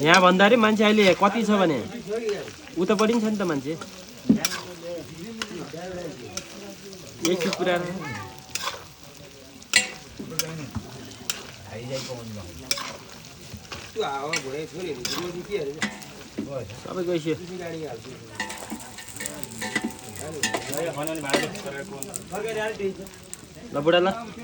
यहाँ भन्दाखेरि मान्छे अहिले कति छ भने उतापट्टि छ नि त मान्छे एक कुरा सबै गइसक्यो ल बुढा ल